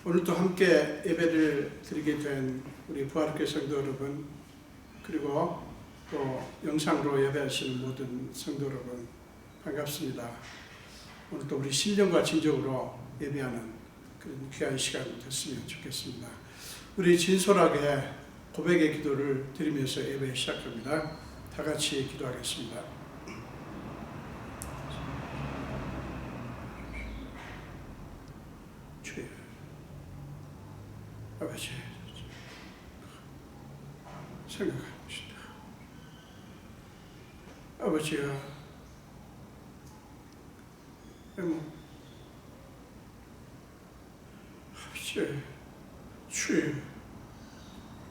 오늘도 함께 예배를 드리게 된 우리 부활교회 성도 여러분, 그리고 또 영상으로 예배하시는 모든 성도 여러분, 반갑습니다. 오늘도 우리 신령과 진정으로 예배하는 그런 귀한 시간 됐으면 좋겠습니다. 우리 진솔하게 고백의 기도를 드리면서 예배 시작합니다. 다 같이 기도하겠습니다. 주여, 아버지, 생각합니다. 아버지야, 아버지, 주여,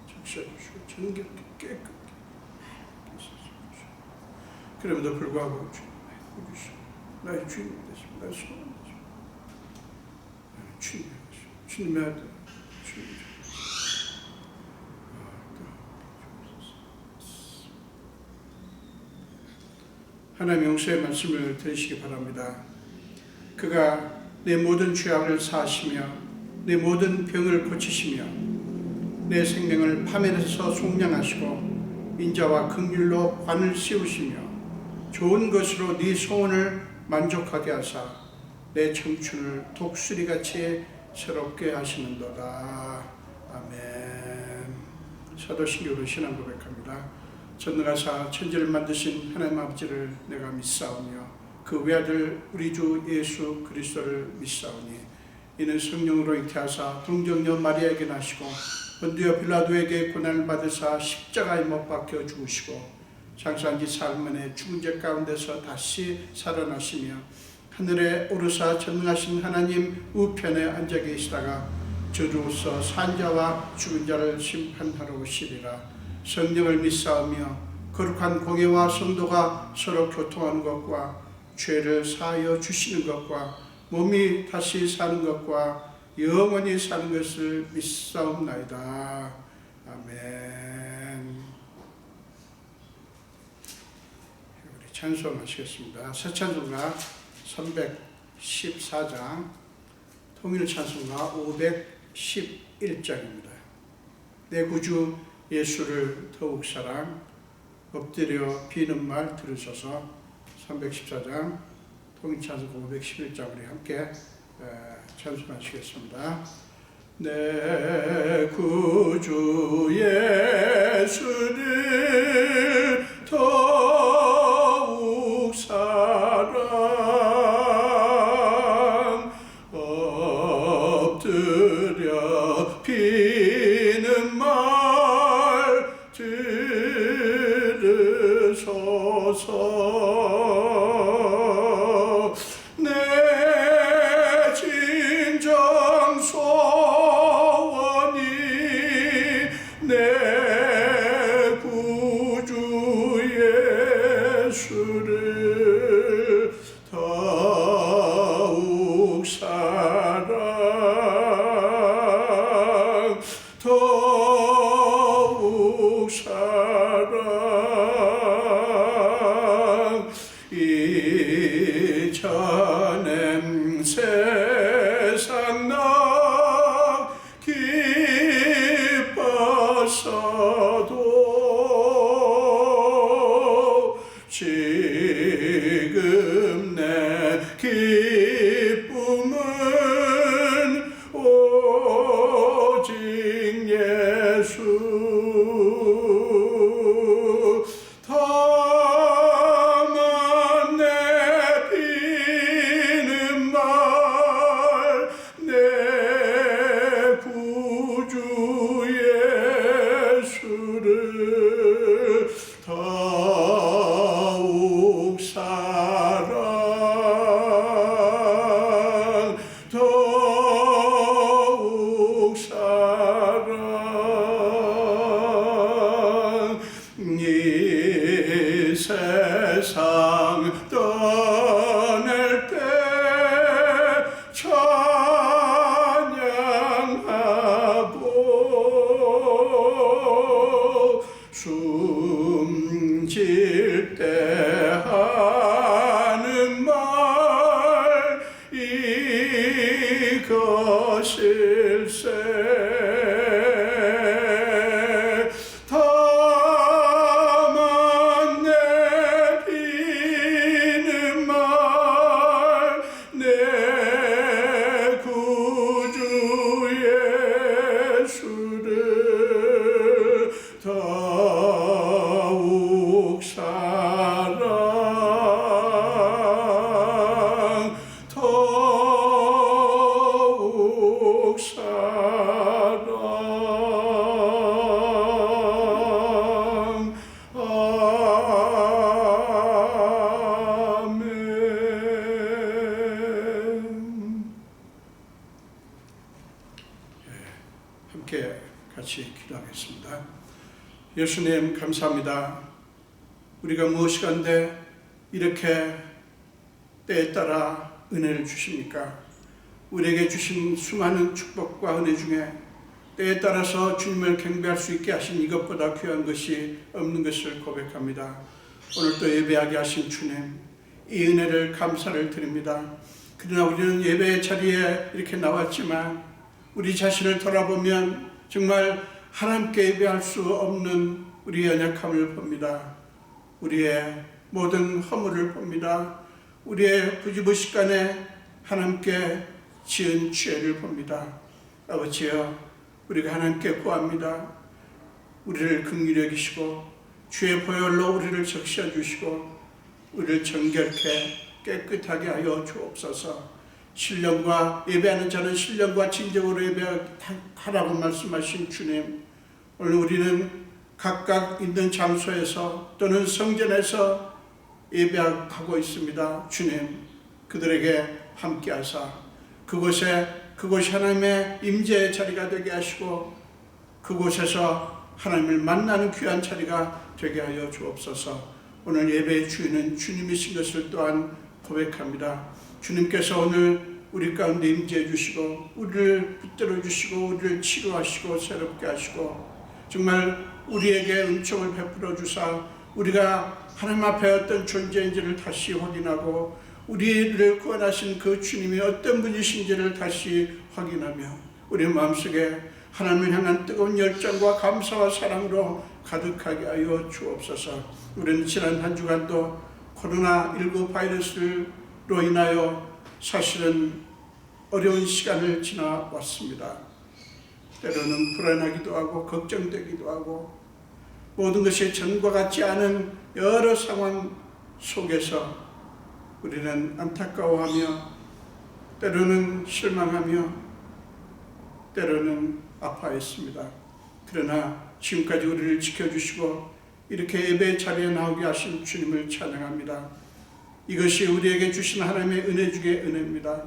적셔주시고 정결하게 깨끗하게 그럼에도 불구하고 나의 주인이 되십니다. 나의 소원이 되십니다. 주님의 아들, 주님. 하나님 용서의 말씀을 들으시기 바랍니다. 그가 내 모든 죄악을 사하시며 내 모든 병을 고치시며 내 생명을 파멸해서 속량하시고 인자와 긍휼로 관을 씌우시며 좋은 것으로 네 소원을 만족하게 하사 내 청춘을 독수리같이 새롭게 하시는도다. 아멘. 사도신경으로 신앙 고백합니다. 전능하사 천지를 만드신 하나님 아버지를 내가 믿사오며 그 외아들 우리 주 예수 그리스도를 믿사오니 이는 성령으로 잉태하사 동정녀 마리아에게 나시고 본디오 빌라도에게 고난을 받으사 십자가에 못 박혀 죽으시고 장사한 지 사흘 만에 죽은 자 가운데서 다시 살아나시며 하늘에 오르사 전능하신 하나님 우편에 앉아 계시다가 저주로서 산자와 죽은 자를 심판하러 오시리라. 성령을 믿사오며 거룩한 공예와 성도가 서로 교통하는 것과 죄를 사하여 주시는 것과 몸이 다시 사는 것과 영원히 사는 것을 믿사옵나이다. 아멘. 우리 찬송하시겠습니다. 새 찬송가 314장, 통일 찬송가 511장입니다. 내 구주 예수를 더욱 사랑, 엎드려 비는 말 들으셔서 314장, 통일 찬송가 511장 우리 함께 찬송하시겠습니다. 내 구주 예수를 더욱 사랑, 엎드려 비는 말 들으소서. 내 진정 소원이 내 구주 예수를 더욱 사랑, 하실세. 함께 같이 기도하겠습니다. 예수님 감사합니다. 우리가 무엇이간데 이렇게 때에 따라 은혜를 주십니까? 우리에게 주신 수많은 축복과 은혜 중에 때에 따라서 주님을 경배할 수 있게 하신 이것보다 귀한 것이 없는 것을 고백합니다. 오늘 또 예배하게 하신 주님, 이 은혜를 감사를 드립니다. 그러나 우리는 예배의 자리에 이렇게 나왔지만 우리 자신을 돌아보면 정말 하나님께 예배할 수 없는 우리의 연약함을 봅니다. 우리의 모든 허물을 봅니다. 우리의 부지부식간에 하나님께 지은 죄를 봅니다. 아버지여, 우리가 하나님께 구합니다. 우리를 긍휼히 여기시고 주의 보혈로 우리를 적셔 주시고 우리를 정결케 깨끗하게 하여 주옵소서. 신령과 예배하는 자는 신령과 진정으로 예배하라고 말씀하신 주님, 오늘 우리는 각각 있는 장소에서 또는 성전에서 예배하고 있습니다. 주님, 그들에게 함께하사 그곳이 하나님의 임재의 자리가 되게 하시고 그곳에서 하나님을 만나는 귀한 자리가 되게 하여 주옵소서. 오늘 예배의 주인은 주님이신 것을 또한 고백합니다. 주님께서 오늘 우리 가운데 임재해 주시고 우리를 붙들어 주시고 우리를 치료하시고 새롭게 하시고 정말 우리에게 은총을 베풀어 주사 우리가 하나님 앞에 어떤 존재인지를 다시 확인하고 우리를 구원하신 그 주님이 어떤 분이신지를 다시 확인하며 우리 마음속에 하나님을 향한 뜨거운 열정과 감사와 사랑으로 가득하게 하여 주옵소서. 우리는 지난 한 주간도 코로나19 바이러스로 인하여 사실은 어려운 시간을 지나왔습니다. 때로는 불안하기도 하고 걱정되기도 하고 모든 것이 전과 같지 않은 여러 상황 속에서 우리는 안타까워하며 때로는 실망하며 때로는 아파했습니다. 그러나 지금까지 우리를 지켜주시고 이렇게 예배 자리에 나오게 하신 주님을 찬양합니다. 이것이 우리에게 주신 하나님의 은혜 중에 은혜입니다.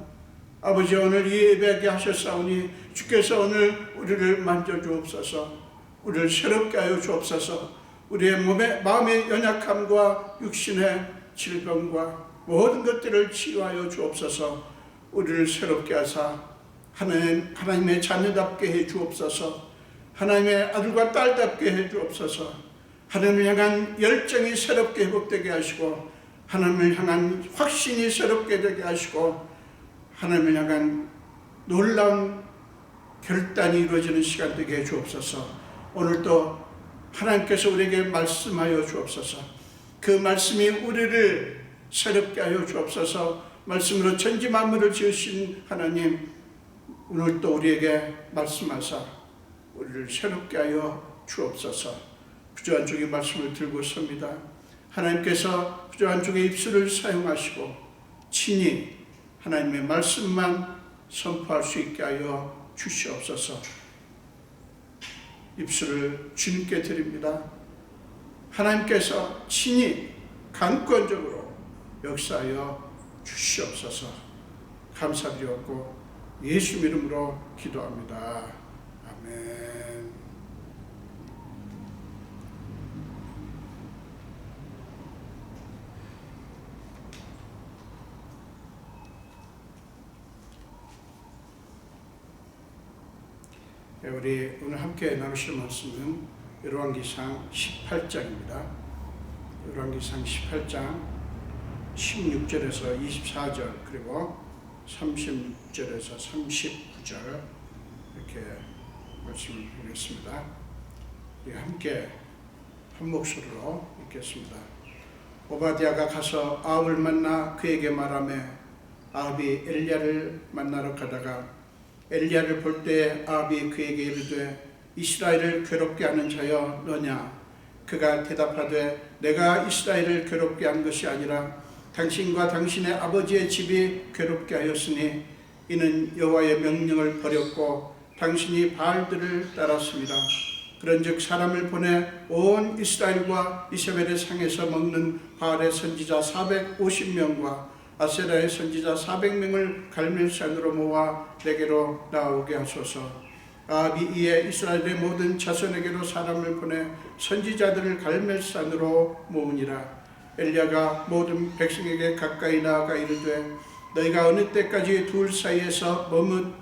아버지, 오늘 이 예배하게 하셨사오니 주께서 오늘 우리를 만져주옵소서. 우리를 새롭게 하여 주옵소서. 우리의 마음의 연약함과 육신의 질병과 모든 것들을 치유하여 주옵소서. 우리를 새롭게 하사 하나님의 자녀답게 해 주옵소서. 하나님의 아들과 딸답게 해 주옵소서. 하나님을 향한 열정이 새롭게 회복되게 하시고 하나님을 향한 확신이 새롭게 되게 하시고 하나님을 향한 놀라운 결단이 이루어지는 시간 되게 해 주옵소서. 오늘도 하나님께서 우리에게 말씀하여 주옵소서. 그 말씀이 우리를 새롭게 하여 주옵소서. 말씀으로 천지 만물을 지으신 하나님, 오늘도 우리에게 말씀하사 우리를 새롭게 하여 주옵소서. 부조한 종의 말씀을 들고 섭니다. 하나님께서 부조한 종의 입술을 사용하시고 친히 하나님의 말씀만 선포할 수 있게 하여 주시옵소서. 입술을 주님께 드립니다. 하나님께서 친히 강권적으로 역사하여 주시옵소서. 감사드리옵고 예수 이름으로 기도합니다. 아멘. 우리 오늘 함께 나누실 말씀은 열왕기상 18장입니다. 열왕기상 18장 16절에서 24절 그리고 30절에서 39절 이렇게 말씀을 보겠습니다. 우리 함께 한 목소리로 읽겠습니다. 오바댜가 가서 아합을 만나 그에게 말하며 아합이 엘리야를 만나러 가다가 엘리야를 볼 때 아합이 그에게 이르되 이스라엘을 괴롭게 하는 자여 너냐? 그가 대답하되 내가 이스라엘을 괴롭게 한 것이 아니라 당신과 당신의 아버지의 집이 괴롭게 하였으니 이는 여호와의 명령을 버렸고 당신이 바알들을 따랐습니다. 그런즉 사람을 보내 온 이스라엘과 이세벨의 상에서 먹는 바알의 선지자 450명과 아세라의 선지자 400명을 갈멜산으로 모아 내게로 나오게 하소서. 아합이 이에 이스라엘의 모든 자손에게로 사람을 보내 선지자들을 갈멜산으로 모으니라. 엘리야가 모든 백성에게 가까이 나아가 이르되 너희가 어느 때까지 둘 사이에서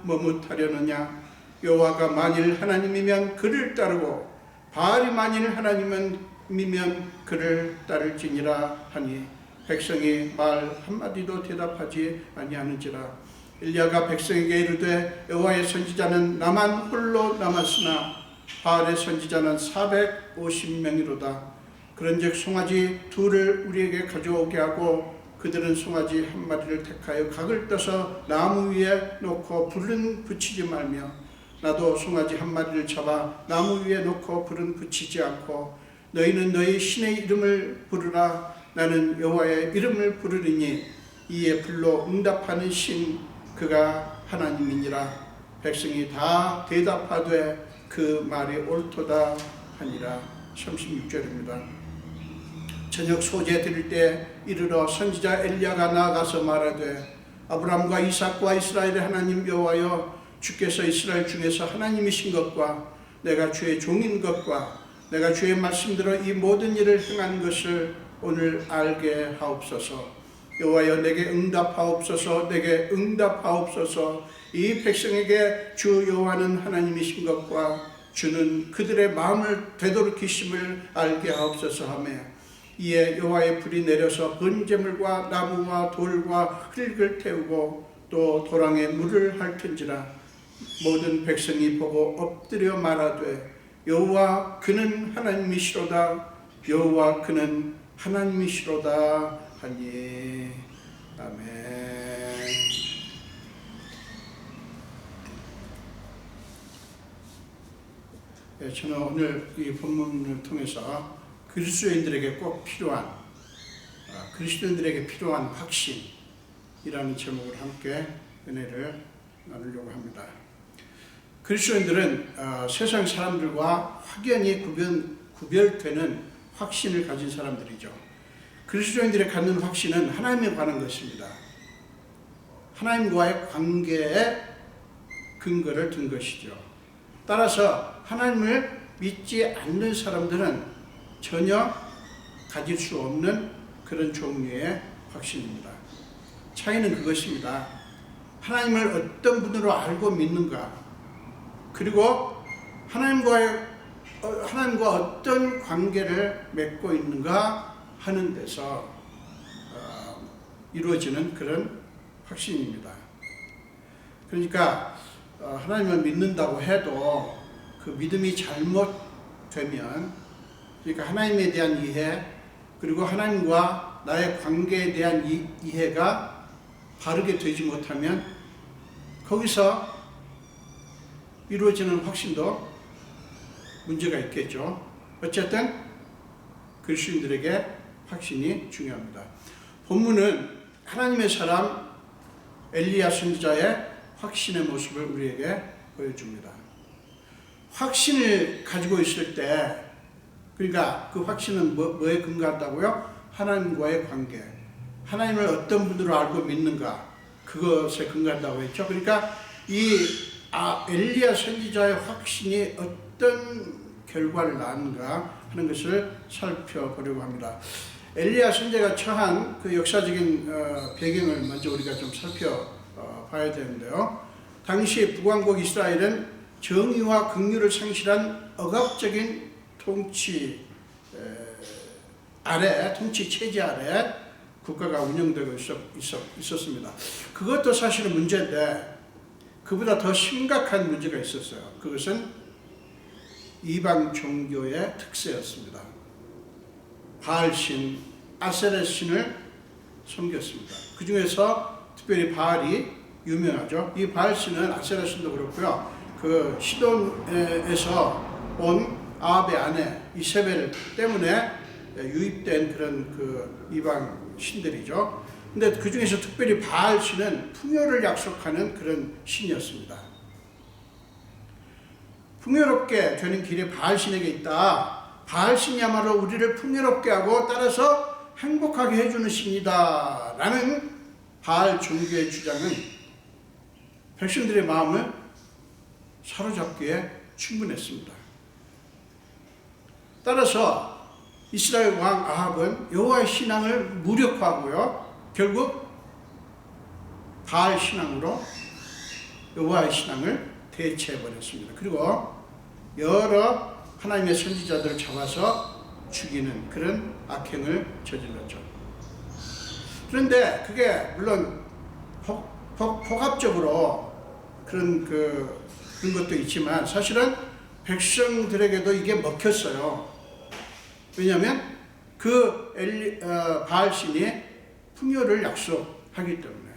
머뭇하려느냐? 여호와가 만일 하나님이면 그를 따르고 바알이 만일 하나님이면 그를 따를지니라 하니 백성이 말 한마디도 대답하지 아니하는지라. 엘리야가 백성에게 이르되 여호와의 선지자는 나만 홀로 남았으나 바알의 선지자는 450명이로다. 그런즉 송아지 둘을 우리에게 가져오게 하고 그들은 송아지 한 마리를 택하여 각을 떠서 나무 위에 놓고 불은 붙이지 말며 나도 송아지 한 마리를 잡아 나무 위에 놓고 불은 붙이지 않고 너희는 너희 신의 이름을 부르라. 나는 여호와의 이름을 부르리니 이에 불로 응답하는 신 그가 하나님이니라. 백성이 다 대답하되 그 말이 옳도다 하니라. 36절입니다. 저녁 소재 드릴 때 이르러 선지자 엘리야가 나아가서 말하되 아브라함과 이삭과 이스라엘의 하나님 여호와여 주께서 이스라엘 중에서 하나님이신 것과 내가 주의 종인 것과 내가 주의 말씀대로 이 모든 일을 행한 것을 오늘 알게 하옵소서. 여호와여 내게 응답하옵소서. 내게 응답하옵소서. 이 백성에게 주 여호와는 하나님이신 것과 주는 그들의 마음을 되돌이키심을 알게 하옵소서 하며 이에 여호와의 불이 내려서 번제물과 나무와 돌과 흙을 태우고 또 도랑에 물을 핥은지라. 모든 백성이 보고 엎드려 말하되 여호와 그는 하나님이시로다. 여호와 그는 하나님이시로다 하니. 아멘. 네, 저는 오늘 이 본문을 통해서 그리스도인들에게 꼭 필요한 그리스도인들에게 필요한 확신이라는 제목으로 함께 은혜를 나누려고 합니다. 그리스도인들은 세상 사람들과 확연히 구별되는 확신을 가진 사람들이죠. 그리스도인들이 갖는 확신은 하나님에 관한 것입니다. 하나님과의 관계에 근거를 둔 것이죠. 따라서 하나님을 믿지 않는 사람들은 전혀 가질 수 없는 그런 종류의 확신입니다. 차이는 그것입니다. 하나님을 어떤 분으로 알고 믿는가, 그리고 하나님과 어떤 관계를 맺고 있는가 하는 데서 이루어지는 그런 확신입니다. 그러니까 하나님을 믿는다고 해도 그 믿음이 잘못되면, 그러니까 하나님에 대한 이해, 그리고 하나님과 나의 관계에 대한 이해가 바르게 되지 못하면 거기서 이루어지는 확신도 문제가 있겠죠. 어쨌든 그리스도인들에게 확신이 중요합니다. 본문은 하나님의 사람 엘리야 선지자의 확신의 모습을 우리에게 보여줍니다. 확신을 가지고 있을 때, 그러니까 그 확신은 뭐에 근거한다고요? 하나님과의 관계, 하나님을 어떤 분으로 알고 믿는가, 그것에 근거한다고 했죠. 그러니까 이 엘리야 선지자의 확신이 어떤 결과를 낳는가 하는 것을 살펴보려고 합니다. 엘리야 선지자가 처한 그 역사적인 배경을 먼저 우리가 좀 살펴봐야 되는데요. 당시 북왕국 이스라엘은 정의와 긍휼을 상실한 억압적인 통치 체제 아래 국가가 운영되고 있었습니다. 그것도 사실은 문제인데 그보다 더 심각한 문제가 있었어요. 그것은 이방 종교의 특세였습니다. 바알신, 아세렛신을 섬겼습니다. 그 중에서 특별히 바알이 유명하죠. 이 바알신은 아세렛신도 그렇고요. 그 시돈에서 온 아합의 아내 이세벨 때문에 유입된 그런 그 이방 신들이죠. 근데 그 중에서 특별히 바알신은 풍요를 약속하는 그런 신이었습니다. 풍요롭게 되는 길이 바알신에게 있다. 바알신이야말로 우리를 풍요롭게 하고 따라서 행복하게 해주는 신이다 라는 바알 종교의 주장은 백성들의 마음을 사로잡기에 충분했습니다. 따라서 이스라엘 왕 아합은 여호와의 신앙을 무력화하고요. 결국 바알 신앙으로 여호와의 신앙을 대체해버렸습니다. 그리고 여러 하나님의 선지자들을 잡아서 죽이는 그런 악행을 저질렀죠. 그런데 그게 물론 폭압적으로 그런 것도 있지만 사실은 백성들에게도 이게 먹혔어요. 왜냐하면 그 바알신이 풍요를 약속하기 때문에.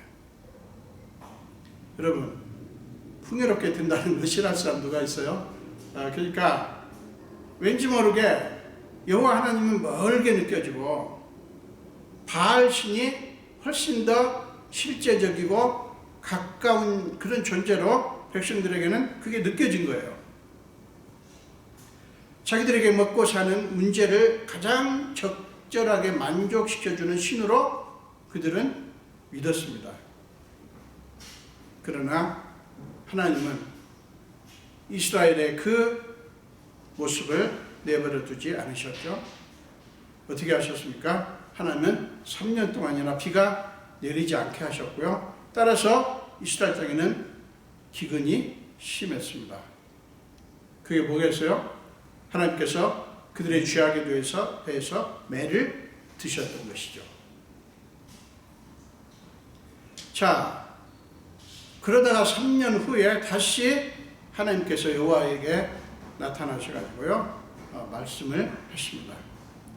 여러분, 풍요롭게 된다는 걸 싫어할 사람 누가 있어요? 그러니까 왠지 모르게 여호와 하나님은 멀게 느껴지고 바알신이 훨씬 더 실제적이고 가까운 그런 존재로 백성들에게는 그게 느껴진 거예요. 자기들에게 먹고 사는 문제를 가장 적절하게 만족시켜주는 신으로 그들은 믿었습니다. 그러나 하나님은 이스라엘의 그 모습을 내버려 두지 않으셨죠. 어떻게 하셨습니까? 하나님은 3년 동안이나 비가 내리지 않게 하셨고요. 따라서 이스라엘 땅에는 기근이 심했습니다. 그게 뭐겠어요? 하나님께서 그들의 죄악에 대해서 매를 드셨던 것이죠. 자, 그러다가 3년 후에 다시 하나님께서 여호와에게 나타나셔가지고요 말씀을 하십니다.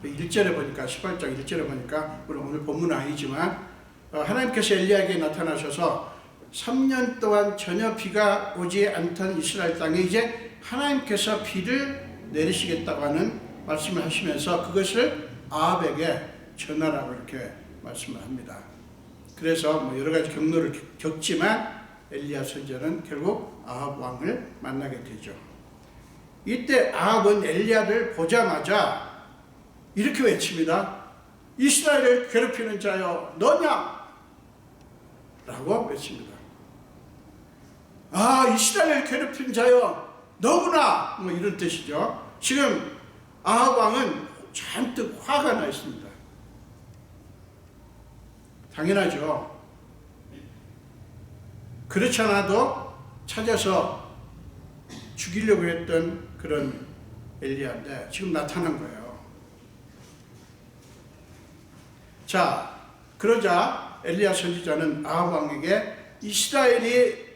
1절에 보니까 18장 1절에 보니까 물론 오늘 본문은 아니지만 하나님께서 엘리야에게 나타나셔서 3년 동안 전혀 비가 오지 않던 이스라엘 땅에 이제 하나님께서 비를 내리시겠다고 하는 말씀을 하시면서 그것을 아합에게 전하라고 이렇게 말씀을 합니다. 그래서 여러 가지 경로를 겪지만 엘리야 선지자는 결국 아합 왕을 만나게 되죠. 이때 아합은 엘리야를 보자마자 이렇게 외칩니다. 이스라엘을 괴롭히는 자여 너냐? 라고 외칩니다. 아, 이스라엘을 괴롭힌 자여 너구나! 뭐 이런 뜻이죠. 지금 아합 왕은 잔뜩 화가 나 있습니다. 당연하죠. 그렇지 않아도 찾아서 죽이려고 했던 그런 엘리야인데 지금 나타난 거예요. 자, 그러자 엘리야 선지자는 아합 왕에게 이스라엘이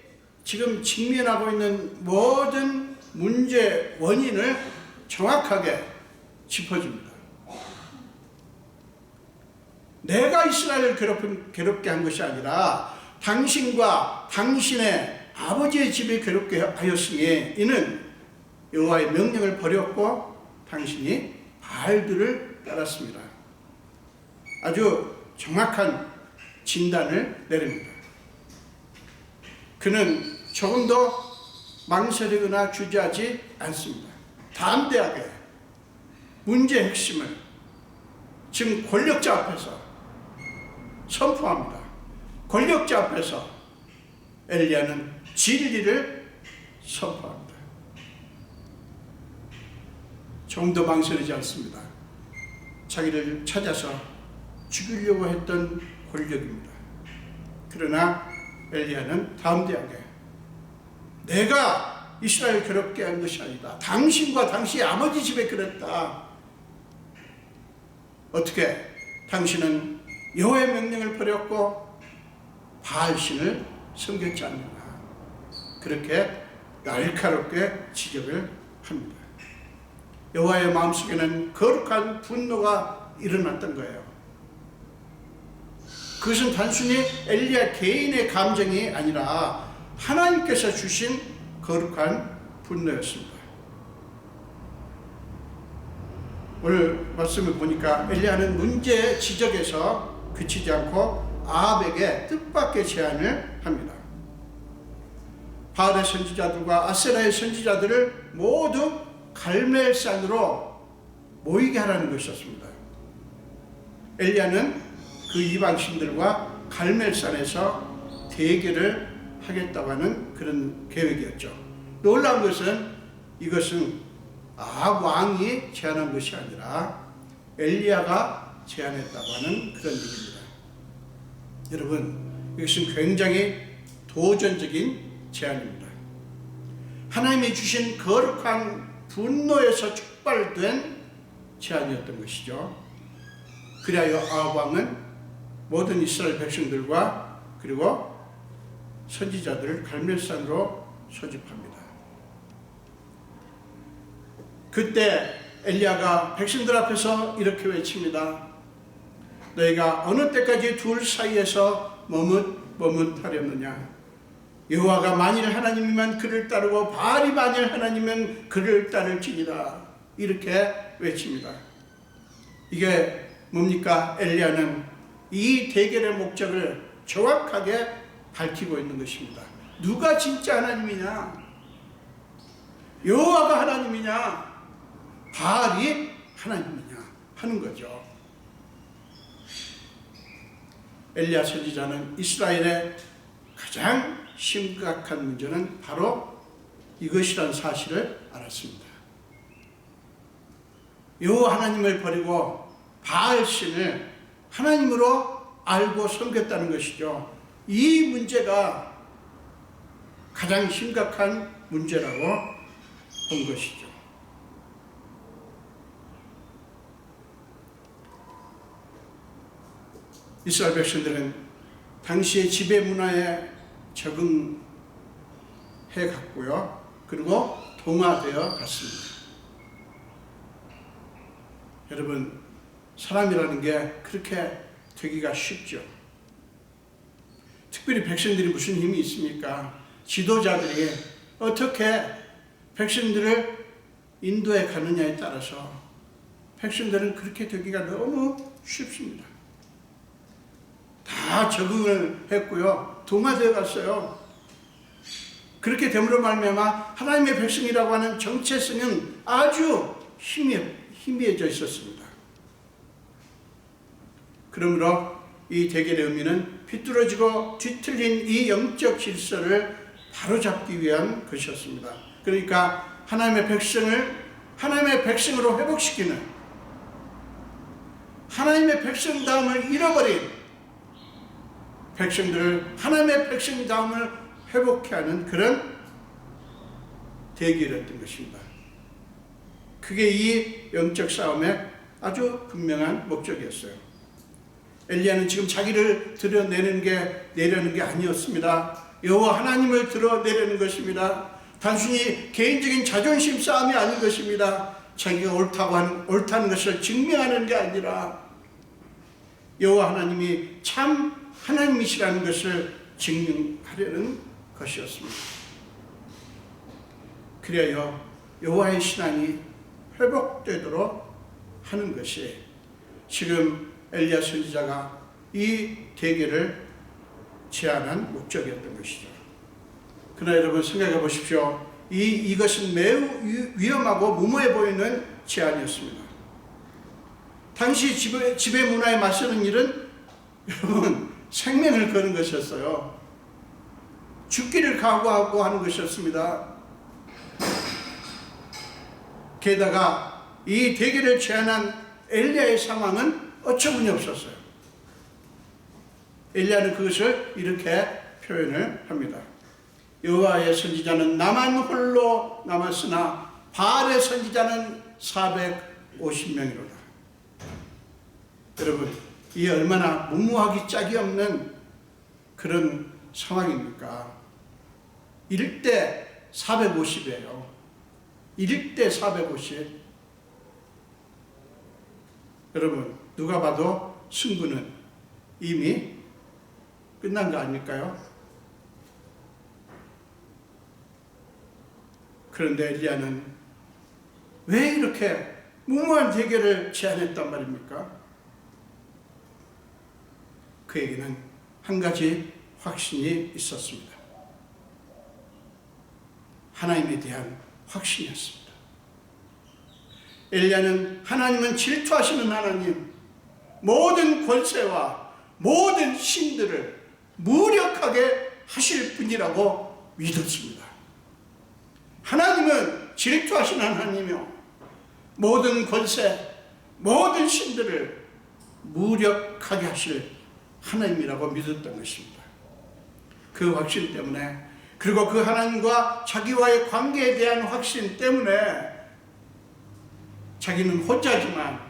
지금 직면하고 있는 모든 문제 원인을 정확하게 짚어줍니다. 내가 이스라엘을 괴롭게 한 것이 아니라 당신과 당신의 아버지의 집이 괴롭게 하였으니 이는 여호와의 명령을 버렸고 당신이 바알들을 따랐습니다. 아주 정확한 진단을 내립니다. 그는 조금도 망설이거나 주저하지 않습니다. 담대하게 문제의 핵심을 지금 권력자 앞에서 선포합니다. 권력자 앞에서 엘리야는 진리를 선포합니다. 조금도 망설이지 않습니다. 자기를 찾아서 죽이려고 했던 권력입니다. 그러나 엘리야는 담대하게 내가 이스라엘 괴롭게 한 것이 아니다. 당신과 당신의 아버지 집에 그랬다. 어떻게? 당신은 여호와의 명령을 버렸고 바알신을 섬겼지 않는가. 그렇게 날카롭게 지적을 합니다. 여호와의 마음속에는 거룩한 분노가 일어났던 거예요. 그것은 단순히 엘리야 개인의 감정이 아니라 하나님께서 주신 거룩한 분노였습니다. 오늘 말씀을 보니까 엘리야는 문제 지적에서 그치지 않고 아합에게 뜻밖의 제안을 합니다. 바알의 선지자들과 아세라의 선지자들을 모두 갈멜산으로 모이게 하라는 것이었습니다. 엘리야는 그 이방신들과 갈멜산에서 대결을 하겠다고 하는 그런 계획이었죠. 놀라운 것은 이것은 아합 왕이 제안한 것이 아니라 엘리야가 제안했다고 하는 그런 일입니다. 여러분, 이것은 굉장히 도전적인 제안입니다. 하나님이 주신 거룩한 분노에서 촉발된 제안이었던 것이죠. 그리하여 아합 왕은 모든 이스라엘 백성들과 그리고 선지자들을 갈멜산으로 소집합니다. 그때 엘리야가 백성들 앞에서 이렇게 외칩니다. 너희가 어느 때까지 둘 사이에서 머뭇하려느냐. 여호와가 만일 하나님이면 그를 따르고 바알이 만일 하나님이면 그를 따를지니라. 이렇게 외칩니다. 이게 뭡니까? 엘리야는 이 대결의 목적을 정확하게 밝히고 있는 것입니다. 누가 진짜 하나님이냐? 여호와가 하나님이냐? 바알이 하나님이냐? 하는 거죠. 엘리야 선지자는 이스라엘의 가장 심각한 문제는 바로 이것이라는 사실을 알았습니다. 여호와 하나님을 버리고 바알신을 하나님으로 알고 섬겼다는 것이죠. 이 문제가 가장 심각한 문제라고 본 것이죠. 이스라엘 백성들은 당시의 지배 문화에 적응해 갔고요. 그리고 동화되어 갔습니다. 여러분, 사람이라는 게 그렇게 되기가 쉽죠. 특별히 백성들이 무슨 힘이 있습니까? 지도자들이 어떻게 백성들을 인도해 가느냐에 따라서 백성들은 그렇게 되기가 너무 쉽습니다. 다 적응을 했고요. 동화되어 갔어요. 그렇게 됨으로 말미암아 하나님의 백성이라고 하는 정체성은 아주 희미해져 있었습니다. 그러므로 이 대결의 의미는 비뚤어지고 뒤틀린 이 영적 질서를 바로잡기 위한 것이었습니다. 그러니까 하나님의 백성을 하나님의 백성으로 회복시키는, 하나님의 백성다움을 잃어버린 백성들을 하나님의 백성다움을 회복해 하는 그런 대결이었던 것입니다. 그게 이 영적 싸움의 아주 분명한 목적이었어요. 엘리야는 지금 자기를 드러내려는 게 아니었습니다. 여호와 하나님을 드러내려는 것입니다. 단순히 개인적인 자존심 싸움이 아닌 것입니다. 자기가 옳다는 것을 증명하는 게 아니라 여호와 하나님이 참 하나님이시라는 것을 증명하려는 것이었습니다. 그래야 여호와의 신앙이 회복되도록 하는 것이 지금 엘리야 선지자가 이 대결을 제안한 목적이었던 것이죠. 그러나 여러분 생각해 보십시오. 이것은 매우 위험하고 무모해 보이는 제안이었습니다. 당시 지배 문화에 맞서는 일은 여러분 생명을 거는 것이었어요. 죽기를 각오하고 하는 것이었습니다. 게다가 이 대결을 제안한 엘리야의 상황은 어처구니 없었어요. 엘리야는 그것을 이렇게 표현을 합니다. 여호와의 선지자는 나만 홀로 남았으나 바알의 선지자는 450명이로다. 여러분, 이 얼마나 무모하기 짝이 없는 그런 상황입니까? 1대 450이에요. 1대 450. 여러분, 누가 봐도 승부는 이미 끝난 거 아닐까요? 그런데 엘리야는 왜 이렇게 무모한 대결을 제안했단 말입니까? 그에게는 한 가지 확신이 있었습니다. 하나님에 대한 확신이었습니다. 엘리야는 하나님은 질투하시는 하나님, 모든 권세와 모든 신들을 무력하게 하실 분이라고 믿었습니다. 하나님은 질투하시는 하나님이요, 모든 권세, 모든 신들을 무력하게 하실 하나님이라고 믿었던 것입니다. 그 확신 때문에, 그리고 그 하나님과 자기와의 관계에 대한 확신 때문에 자기는 혼자지만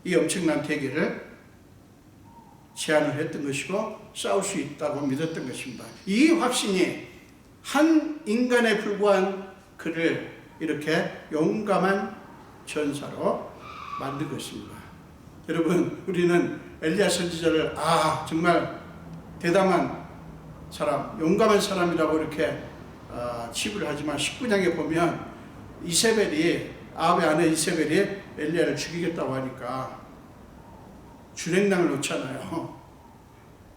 이 엄청난 대결을 제안을 했던 것이고 싸울 수 있다고 믿었던 것입니다. 이 확신이 한 인간에 불과한 그를 이렇게 용감한 전사로 만든 것입니다. 여러분, 우리는 엘리야 선지자를 정말 대담한 사람, 용감한 사람이라고 이렇게 칩을 하지만 19장에 보면 아합의 아내 이세벨이 엘리야를 죽이겠다고 하니까 주랭랑을 놓잖아요.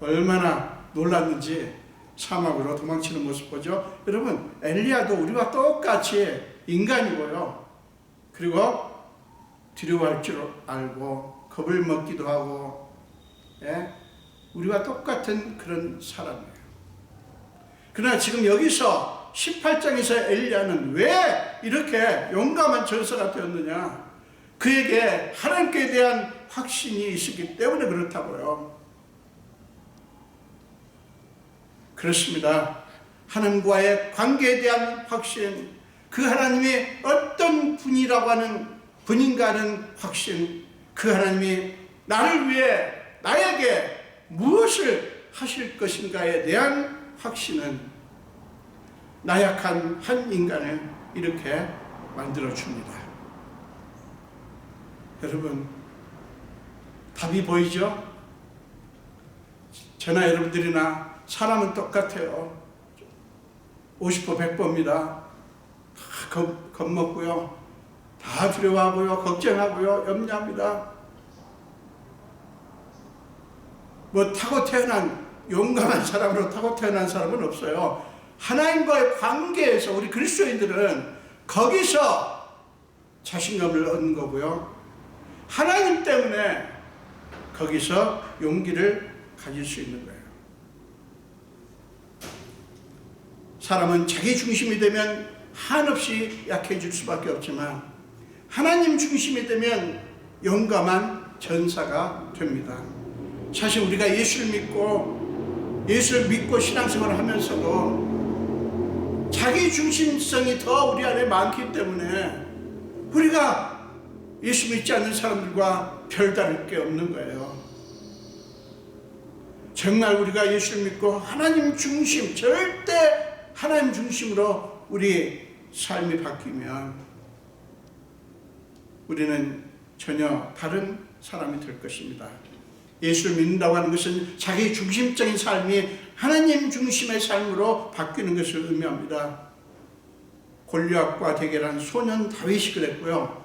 얼마나 놀랐는지 사막으로 도망치는 모습 보죠. 여러분, 엘리야도 우리와 똑같이 인간이고요. 그리고 두려워할 줄 알고 겁을 먹기도 하고, 우리와 똑같은 그런 사람이에요. 그러나 지금 여기서 18장에서 엘리야는 왜 이렇게 용감한 전사가 되었느냐? 그에게 하나님께 대한 확신이 있었기 때문에 그렇다고요. 그렇습니다. 하나님과의 관계에 대한 확신, 그 하나님이 어떤 분이라고 하는 분인가 하는 확신, 그 하나님이 나를 위해 나에게 무엇을 하실 것인가에 대한 확신은 나약한 한 인간을 이렇게 만들어줍니다. 여러분, 답이 보이죠? 저나 여러분들이나 사람은 똑같아요. 50보 100보입니다. 다 겁먹고요. 다 두려워하고요. 걱정하고요. 염려합니다. 타고 태어난 용감한 사람으로 타고 태어난 사람은 없어요. 하나님과의 관계에서 우리 그리스도인들은 거기서 자신감을 얻는 거고요. 하나님 때문에 거기서 용기를 가질 수 있는 거예요. 사람은 자기 중심이 되면 한없이 약해질 수밖에 없지만 하나님 중심이 되면 용감한 전사가 됩니다. 사실 우리가 예수를 믿고 신앙생활을 하면서도 자기 중심성이 더 우리 안에 많기 때문에 우리가 예수 믿지 않는 사람들과 별다를 게 없는 거예요. 정말 우리가 예수를 믿고 하나님 중심, 절대 하나님 중심으로 우리 삶이 바뀌면 우리는 전혀 다른 사람이 될 것입니다. 예수를 믿는다고 하는 것은 자기 중심적인 삶이 하나님 중심의 삶으로 바뀌는 것을 의미합니다. 골리앗과 대결한 소년 다윗이 그랬고요.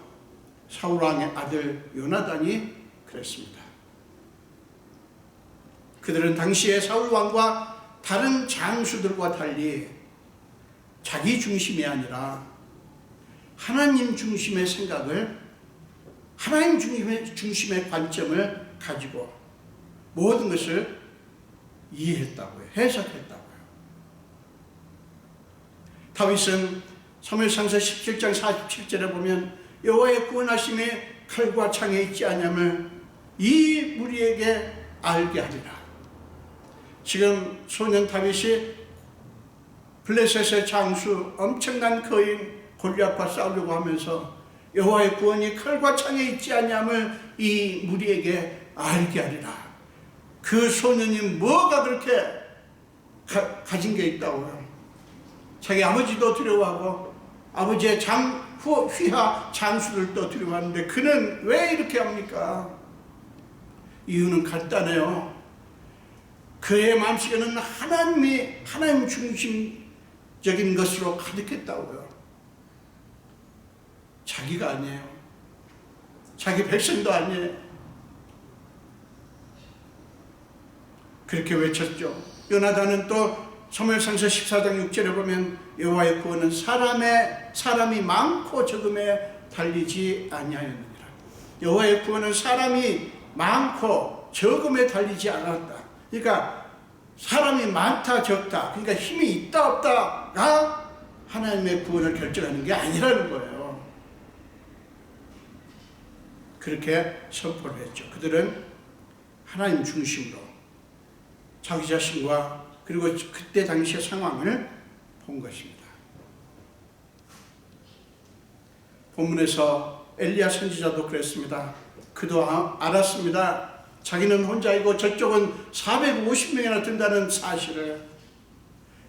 사울왕의 아들 요나단이 그랬습니다. 그들은 당시에 사울왕과 다른 장수들과 달리 자기 중심이 아니라 하나님 중심의 생각을, 하나님 중심의 관점을 가지고 모든 것을 이해했다고요. 해석했다고요. 다윗은 사무엘상서 17장 47절에 보면 여호와의 구원하심이 칼과 창에 있지 않음을 이 무리에게 알게 하리라. 지금 소년 다윗이 블레셋의 장수 엄청난 거인 골리앗과 싸우려고 하면서 여호와의 구원이 칼과 창에 있지 아니함을 이 무리에게 알게 하리라. 그 소년이 뭐가 그렇게 가진 게 있다고요? 자기 아버지도 두려워하고 아버지의 휘하 장수들도 두려워하는데 그는 왜 이렇게 합니까? 이유는 간단해요. 그의 마음속에는 하나님 중심적인 것으로 가득했다고요. 자기가 아니에요. 자기 백성도 아니에요. 그렇게 외쳤죠. 요나단은 또 사무엘상서 14장 6절에 보면 여호와의 구원은 사람이 많고 적음에 달리지 아니하였느니라. 여호와의 구원은 사람이 많고 적음에 달리지 않았다. 그러니까 사람이 많다 적다, 그러니까 힘이 있다 없다가 하나님의 구원을 결정하는 게 아니라는 거예요. 그렇게 선포를 했죠. 그들은 하나님 중심으로 자기 자신과 그리고 그때 당시의 상황을 본 것입니다. 본문에서 엘리야 선지자도 그랬습니다. 그도 알았습니다. 자기는 혼자이고 저쪽은 450명이나 된다는 사실을.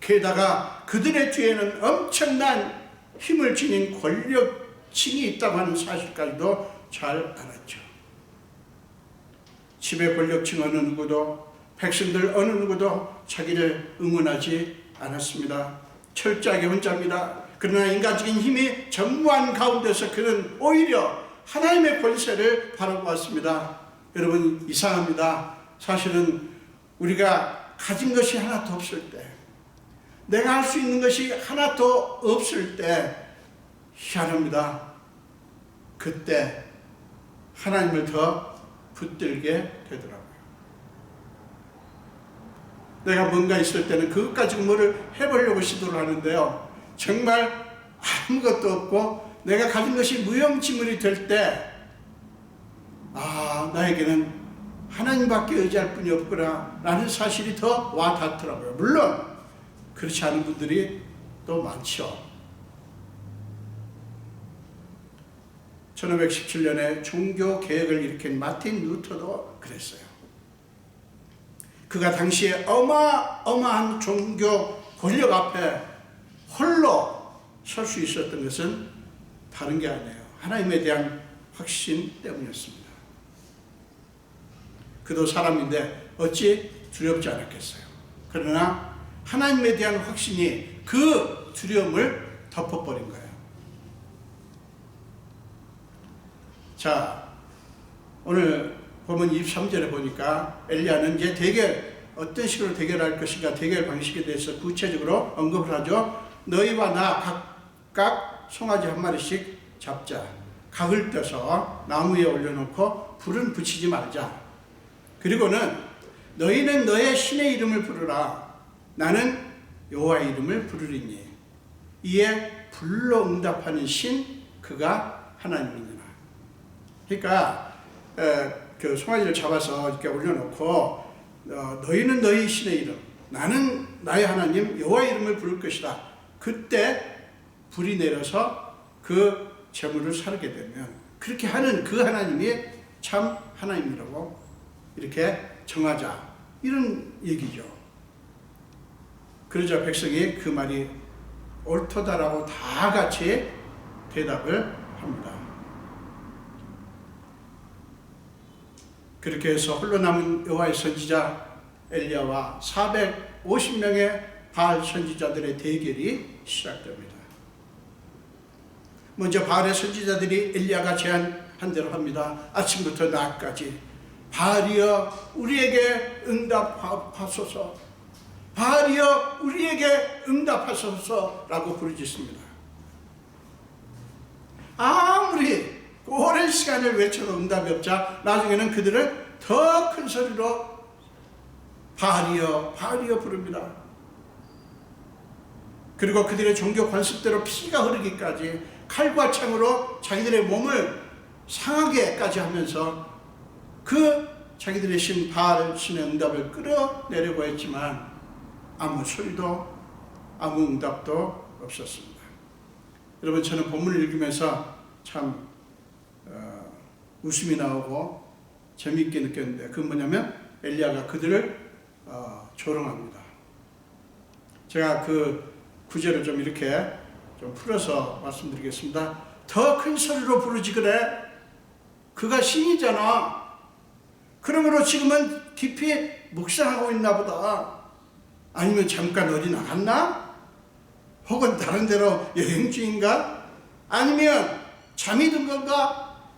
게다가 그들의 뒤에는 엄청난 힘을 지닌 권력층이 있다고 하는 사실까지도 잘 알았죠. 지배 권력층 어느 누구도, 백성들 어느 누구도 자기를 응원하지 않았습니다. 철저하게 혼자입니다. 그러나 인간적인 힘이 전무한 가운데서 그는 오히려 하나님의 권세를 바라보았습니다. 여러분, 이상합니다. 사실은 우리가 가진 것이 하나도 없을 때, 내가 할 수 있는 것이 하나도 없을 때 희한합니다. 그때 하나님을 더 붙들게 되더라고요. 내가 뭔가 있을 때는 그것 가지고 뭐를 해보려고 시도를 하는데요, 정말 아무것도 없고 내가 가진 것이 무용지물이 될 때, 나에게는 하나님밖에 의지할 분이 없구나 라는 사실이 더 와닿더라고요. 물론 그렇지 않은 분들이 또 많죠. 1517년에 종교 개혁을 일으킨 마틴 루터도 그랬어요. 그가 당시에 어마어마한 종교 권력 앞에 홀로 설 수 있었던 것은 다른 게 아니에요. 하나님에 대한 확신 때문이었습니다. 그도 사람인데 어찌 두렵지 않았겠어요. 그러나 하나님에 대한 확신이 그 두려움을 덮어버린 거예요. 자, 오늘 보면 23절에 보니까 엘리야는 이제 대결, 어떤 식으로 대결할 것인가, 대결 방식에 대해서 구체적으로 언급을 하죠. 너희와 나 각각 송아지 한 마리씩 잡자. 각을 떼서 나무에 올려놓고 불은 붙이지 말자. 그리고는 너희는 너의 신의 이름을 부르라. 나는 여호와의 이름을 부르리니 이에 불로 응답하는 신, 그가 하나님이니라. 그러니까 그 송아지를 잡아서 이렇게 올려놓고 너희는 너희 신의 이름, 나는 나의 하나님 여호와의 이름을 부를 것이다. 그때 불이 내려서 그 재물을 사르게 되면 그렇게 하는 그 하나님이 참 하나님이라고 이렇게 정하자, 이런 얘기죠. 그러자 백성이 그 말이 옳도다라고 다 같이 대답을 합니다. 그렇게 해서 홀로 남은 여호와의 선지자 엘리야와 450명의 바알 선지자들의 대결이 시작됩니다. 먼저 바알의 선지자들이 엘리야가 제안한 대로 합니다. 아침부터 낮까지 바알이여 우리에게 응답하소서, 바알이여 우리에게 응답하소서라고 부르짖습니다. 아무리 오랜 시간을 외쳐도 응답이 없자 나중에는 그들은 더 큰 소리로 바알이여 바알이여 부릅니다. 그리고 그들의 종교 관습대로 피가 흐르기까지 칼과 창으로 자기들의 몸을 상하게까지 하면서 그 자기들의 신 바알 신의 응답을 끌어내려고 했지만 아무 소리도 아무 응답도 없었습니다. 여러분, 저는 본문을 읽으면서 참 웃음이 나오고 재미있게 느꼈는데, 그건 뭐냐면 엘리야가 그들을 조롱합니다. 제가 그 구절을 좀 이렇게 좀 풀어서 말씀드리겠습니다. 더 큰 소리로 부르지 그래. 그가 신이잖아. 그러므로 지금은 깊이 묵상하고 있나 보다. 아니면 잠깐 어디 나갔나? 혹은 다른 데로 여행 중인가? 아니면 잠이 든 건가?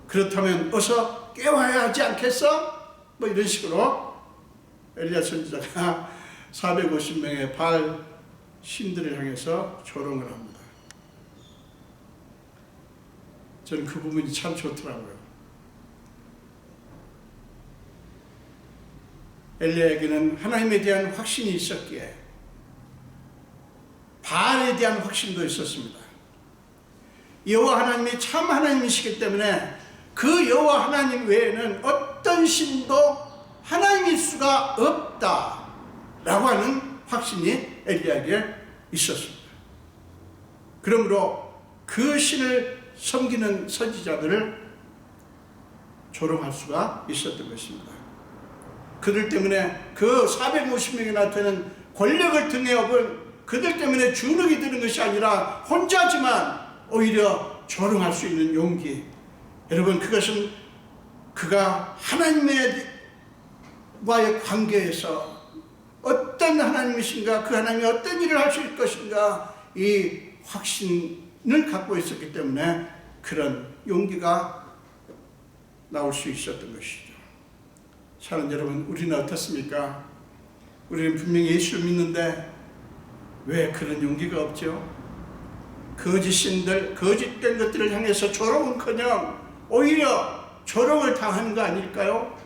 그렇다면 어서 깨워야 하지 않겠어? 뭐 이런 식으로 엘리야 선지자가 450명의 바알 신들을 향해서 조롱을 합니다. 저는 그 부분이 참 좋더라고요. 엘리야에게는 하나님에 대한 확신이 있었기에 바알에 대한 확신도 있었습니다. 여호와 하나님이 참 하나님이시기 때문에 그 여호와 하나님 외에는 어떤 신도 하나님일 수가 없다라고 하는 확신이 엘리야에게 있었습니다. 그러므로 그 신을 섬기는 선지자들을 조롱할 수가 있었던 것입니다. 그들 때문에 그 450명이나 되는 권력을 등에 업은 그들 때문에 주눅이 드는 것이 아니라 혼자지만 오히려 조롱할 수 있는 용기. 여러분, 그것은 그가 하나님과의 관계에서 어떤 하나님이신가, 그 하나님이 어떤 일을 할 수 있을 것인가, 이 확신을 갖고 있었기 때문에 그런 용기가 나올 수 있었던 것이죠. 사랑하는 여러분, 우리는 어떻습니까? 우리는 분명히 예수를 믿는데 왜 그런 용기가 없죠? 거짓 신들, 거짓된 것들을 향해서 조롱은커녕 오히려 조롱을 당하는 거 아닐까요?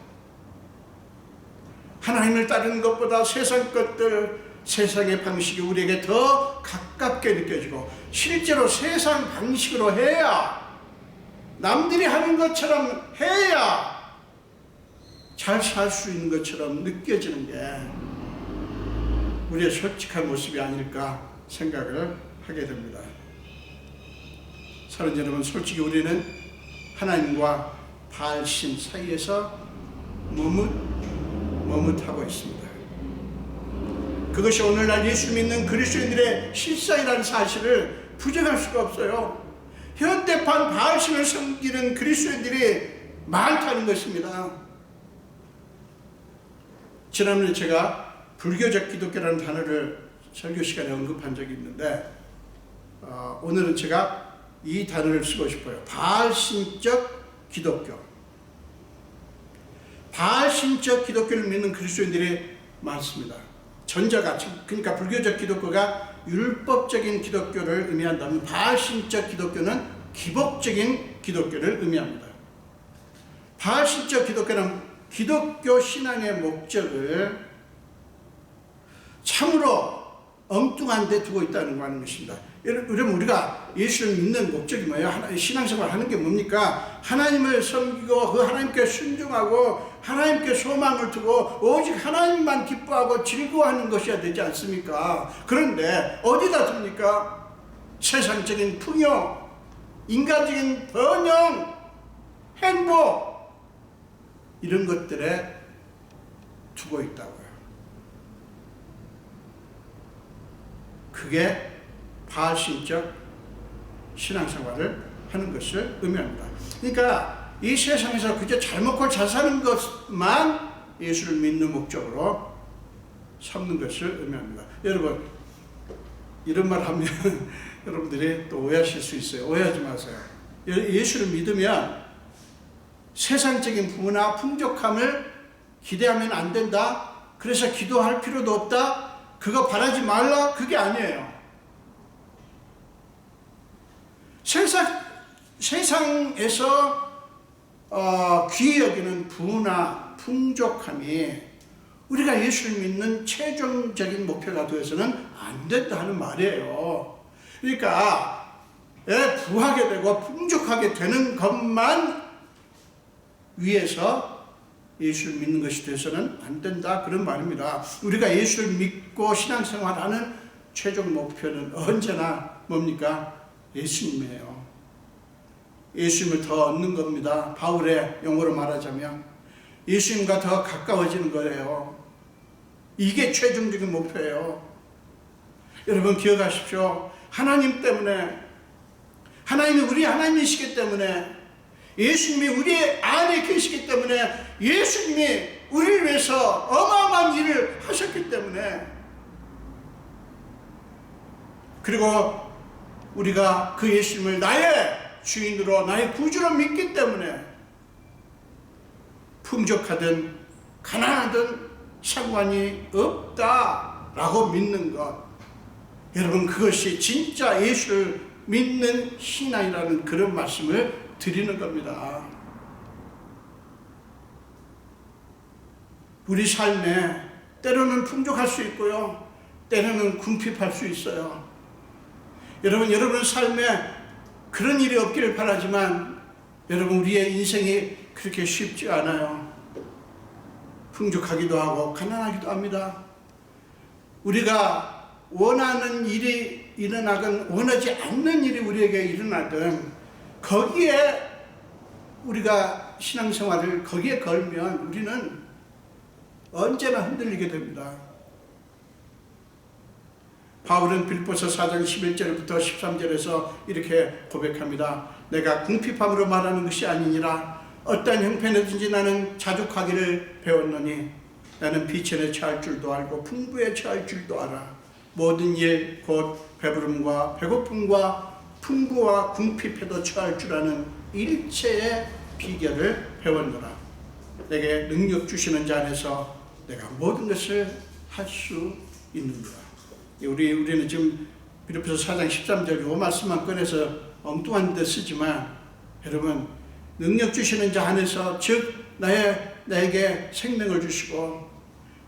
하나님을 따르는 것보다 세상 것들, 세상의 방식이 우리에게 더 가깝게 느껴지고, 실제로 세상 방식으로 해야, 남들이 하는 것처럼 해야 잘 살 수 있는 것처럼 느껴지는 게 우리의 솔직한 모습이 아닐까 생각을 하게 됩니다. 사랑하는 여러분, 솔직히 우리는 하나님과 바알신 사이에서 머뭇하고 있습니다. 그것이 오늘날 예수 믿는 그리스도인들의 실상이라는 사실을 부정할 수가 없어요. 현대판 바알신을 섬기는 그리스도인들이 많다는 것입니다. 지난번에 제가 불교적 기독교라는 단어를 설교 시간에 언급한 적이 있는데, 오늘은 제가 이 단어를 쓰고 싶어요. 바알신적 기독교. 바알신적 기독교를 믿는 그리스도인들이 많습니다. 전자가, 그러니까 불교적 기독교가 율법적인 기독교를 의미한다면 바알신적 기독교는 기복적인 기독교를 의미합니다. 바알신적 기독교는 기독교 신앙의 목적을 참으로 엉뚱한 데 두고 있다는 거 하는 것입니다. 여러분, 우리가 예수를 믿는 목적이 뭐예요? 신앙생활 하는 게 뭡니까? 하나님을 섬기고 그 하나님께 순종하고 하나님께 소망을 두고 오직 하나님만 기뻐하고 즐거워하는 것이어야 되지 않습니까? 그런데 어디다 둡니까? 세상적인 풍요, 인간적인 번영, 행복, 이런 것들에 두고 있다고요. 그게 바알신적 신앙생활을 하는 것을 의미합니다. 그러니까 이 세상에서 그저 잘 먹고 잘 사는 것만 예수를 믿는 목적으로 삼는 것을 의미합니다. 여러분, 이런 말 하면 여러분들이 또 오해하실 수 있어요. 오해하지 마세요. 예수를 믿으면 세상적인 부나 풍족함을 기대하면 안 된다. 그래서 기도할 필요도 없다. 그거 바라지 말라. 그게 아니에요. 세상에서 귀히 여기는 부나 풍족함이 우리가 예수를 믿는 최종적인 목표가 되어서는 안 된다 하는 말이에요. 그러니까 부하게 되고 풍족하게 되는 것만 위해서 예수를 믿는 것이 되어서는 안 된다, 그런 말입니다. 우리가 예수를 믿고 신앙생활하는 최종 목표는 언제나 뭡니까? 예수님이에요. 예수님을 더 얻는 겁니다. 바울의 용어로 말하자면 예수님과 더 가까워지는 거예요. 이게 최종적인 목표예요. 여러분 기억하십시오. 하나님 때문에, 하나님이 우리 하나님이시기 때문에, 예수님이 우리 안에 계시기 때문에, 예수님이 우리를 위해서 어마어마한 일을 하셨기 때문에, 그리고 우리가 그 예수님을 나의 주인으로, 나의 구주로 믿기 때문에 풍족하든 가난하든 상관이 없다라고 믿는 것, 여러분 그것이 진짜 예수를 믿는 신앙이라는 그런 말씀을 드리는 겁니다. 우리 삶에 때로는 풍족할 수 있고요, 때로는 궁핍할 수 있어요. 여러분 삶에 그런 일이 없기를 바라지만, 여러분 우리의 인생이 그렇게 쉽지 않아요. 풍족하기도 하고 가난하기도 합니다. 우리가 원하는 일이 일어나건 원하지 않는 일이 우리에게 일어나든, 거기에 우리가 신앙생활을 거기에 걸면 우리는 언제나 흔들리게 됩니다. 바울은 빌립보서 4장 11절부터 13절에서 이렇게 고백합니다. 내가 궁핍함으로 말하는 것이 아니니라. 어떠한 형편이든지 나는 자족하기를 배웠노니 나는 비천에 처할 줄도 알고 풍부에 처할 줄도 알아. 모든 일 곧 배부름과 배고픔과 풍부와 궁핍에도 처할 줄 아는 일체의 비결을 배웠노라. 내게 능력 주시는 자 안에서 내가 모든 것을 할 수 있느니라. 우리는 지금 빌립보서 4장 13절 이 말씀만 꺼내서 엉뚱한 데 쓰지만, 여러분 능력 주시는 자 안에서, 즉 나에게 생명을 주시고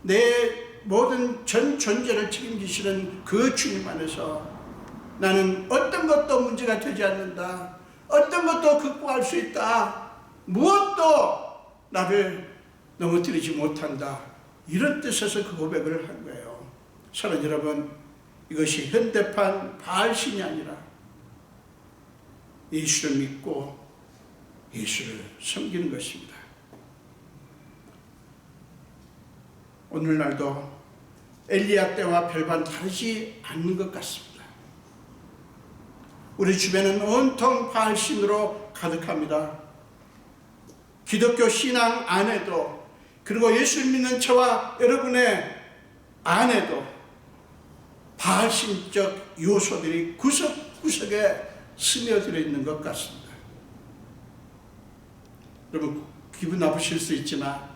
내 모든 전 존재를 책임지시는 그 주님 안에서 나는 어떤 것도 문제가 되지 않는다. 어떤 것도 극복할 수 있다. 무엇도 나를 넘어뜨리지 못한다. 이런 뜻에서 그 고백을 한 거예요. 사랑하는 여러분, 이것이 현대판 바알신이 아니라 예수를 믿고 예수를 섬기는 것입니다. 오늘날도 엘리야 때와 별반 다르지 않는 것 같습니다. 우리 주변은 온통 바알신으로 가득합니다. 기독교 신앙 안에도, 그리고 예수를 믿는 저와 여러분의 안에도 바알신적 요소들이 구석구석에 스며들어 있는 것 같습니다. 여러분 기분 나쁘실 수 있지만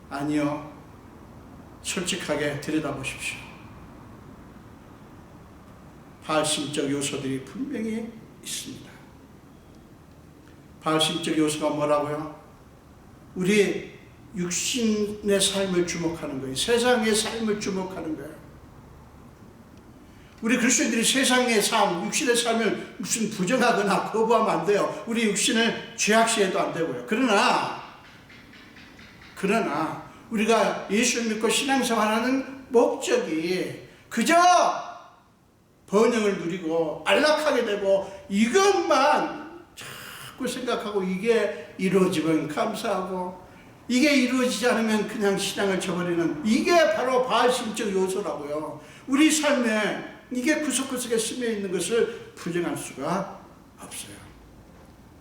아니요, 솔직하게 들여다보십시오. 바알신적 요소들이 분명히 있습니다. 바알신적 요소가 뭐라고요? 우리 육신의 삶을 주목하는 거예요. 세상의 삶을 주목하는 거예요. 우리 그리스도인들이 세상의 삶, 육신의 삶을 무슨 부정하거나 거부하면 안 돼요. 우리 육신을 죄악시해도 안 되고요. 그러나 우리가 예수를 믿고 신앙생활하는 목적이 그저 번영을 누리고 안락하게 되고 이것만 자꾸 생각하고, 이게 이루어지면 감사하고 이게 이루어지지 않으면 그냥 신앙을 저버리는, 이게 바로 바알신적 요소라고요. 우리 삶에 이게 구석구석에 스며 있는 것을 부정할 수가 없어요.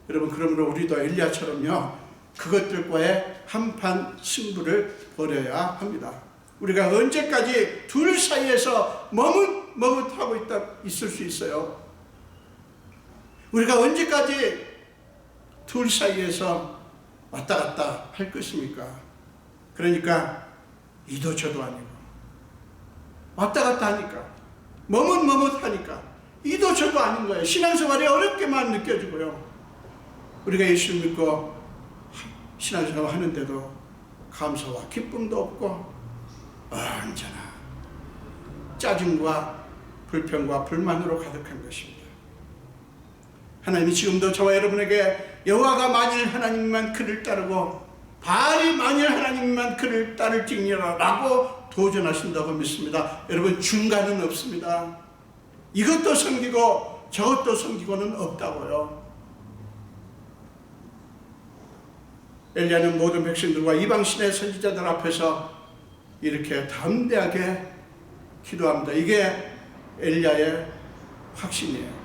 여러분, 그러므로 우리도 엘리야처럼요, 그것들과의 한판 승부를 벌여야 합니다. 우리가 언제까지 둘 사이에서 머뭇하고 있을 수 있어요? 우리가 언제까지 둘 사이에서 왔다 갔다 할 것입니까? 그러니까 이도 저도 아니고 왔다 갔다 하니까, 머뭇하니까 이도 저도 아닌 거예요. 신앙생활이 어렵게만 느껴지고요. 우리가 예수를 믿고 신앙생활 하는데도 감사와 기쁨도 없고 언제나 짜증과 불평과 불만으로 가득한 것입니다. 하나님이 지금도 저와 여러분에게 여호와가 만일 하나님만 그를 따르고 바알이 만일 하나님만 그를 따를지니라 라고 도전하신다고 믿습니다. 여러분, 중간은 없습니다. 이것도 섬기고 저것도 섬기고는 없다고요. 엘리야는 모든 백성들과 이방신의 선지자들 앞에서 이렇게 담대하게 기도합니다. 이게 엘리야의 확신이에요.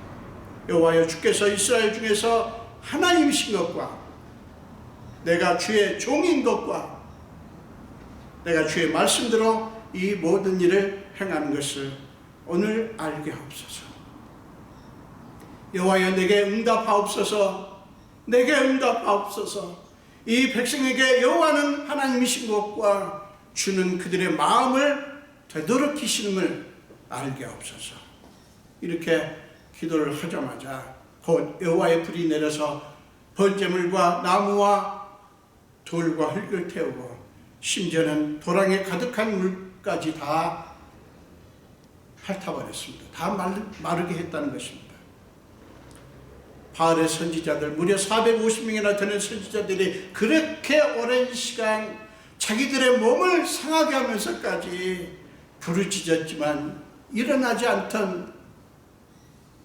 여호와여, 주께서 이스라엘 중에서 하나님이신 것과 내가 주의 종인 것과 내가 주의 말씀대로 이 모든 일을 행하는 것을 오늘 알게 하옵소서. 여호와여, 내게 응답하옵소서. 내게 응답하옵소서. 이 백성에게 여호와는 하나님이신 것과 주는 그들의 마음을 되도록이심을 알게 하옵소서. 이렇게 기도를 하자마자 곧 여호와의 불이 내려서 번제물과 나무와 돌과 흙을 태우고 심지어는 도랑에 가득한 물까지 다 핥아버렸습니다. 다 마르게 했다는 것입니다. 바알의 선지자들, 무려 450명이나 되는 선지자들이 그렇게 오랜 시간 자기들의 몸을 상하게 하면서까지 부르짖었지만 일어나지 않던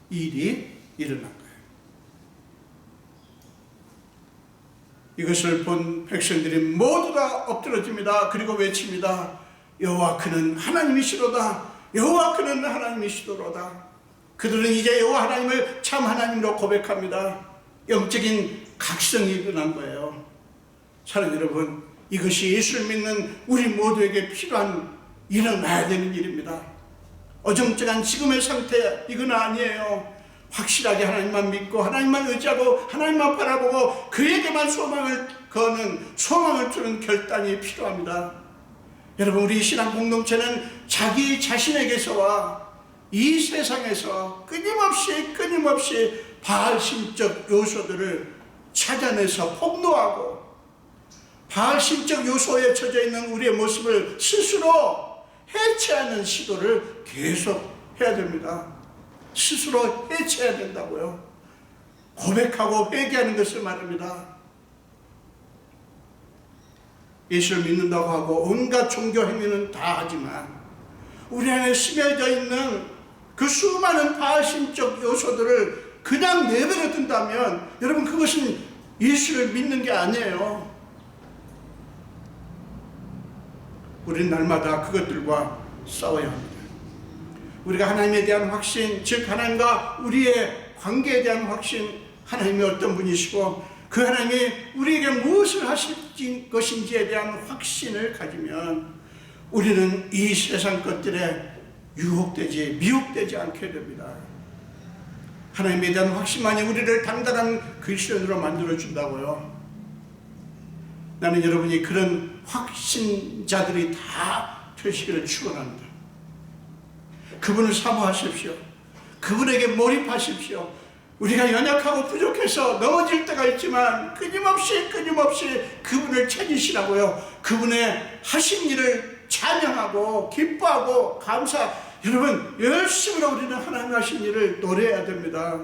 일이 일어난 거예요. 이것을 본 백성들이 모두 다 엎드러집니다. 그리고 외칩니다. 여호와 그는 하나님이시로다. 여호와 그는 하나님이시도로다. 그들은 이제 여호와 하나님을 참 하나님으로 고백합니다. 영적인 각성이 일어난 거예요. 사랑하는 여러분, 이것이 예수를 믿는 우리 모두에게 필요한 일어나야 되는 일입니다. 어정쩡한 지금의 상태 이건 아니에요. 확실하게 하나님만 믿고 하나님만 의지하고 하나님만 바라보고 그에게만 소망을 거는, 소망을 두는 결단이 필요합니다. 여러분, 우리 신앙 공동체는 자기 자신에게서와 이 세상에서 끊임없이 바알심적 요소들을 찾아내서 폭로하고 바알심적 요소에 처져 있는 우리의 모습을 스스로 해체하는 시도를 계속 해야 됩니다. 스스로 해체해야 된다고요. 고백하고 회개하는 것을 말합니다. 예수를 믿는다고 하고 온갖 종교 행위는 다 하지만 우리 안에 스며져 있는 그 수많은 바알심적 요소들을 그냥 내버려 둔다면 여러분, 그것은 예수를 믿는 게 아니에요. 우리는 날마다 그것들과 싸워야 합니다. 우리가 하나님에 대한 확신, 즉 하나님과 우리의 관계에 대한 확신, 하나님이 어떤 분이시고 그 하나님이 우리에게 무엇을 하실 것인지에 대한 확신을 가지면 우리는 이 세상 것들에 유혹되지, 미혹되지 않게 됩니다. 하나님에 대한 확신만이 우리를 당당한 그리스도인으로 만들어준다고요. 나는 여러분이 그런 확신자들이 다 되시기를 축원합니다. 그분을 사모하십시오. 그분에게 몰입하십시오. 우리가 연약하고 부족해서 넘어질 때가 있지만 끊임없이 그분을 찾으시라고요. 그분의 하신 일을 찬양하고 기뻐하고 여러분, 열심으로 우리는 하나님 하신 일을 노래해야 됩니다.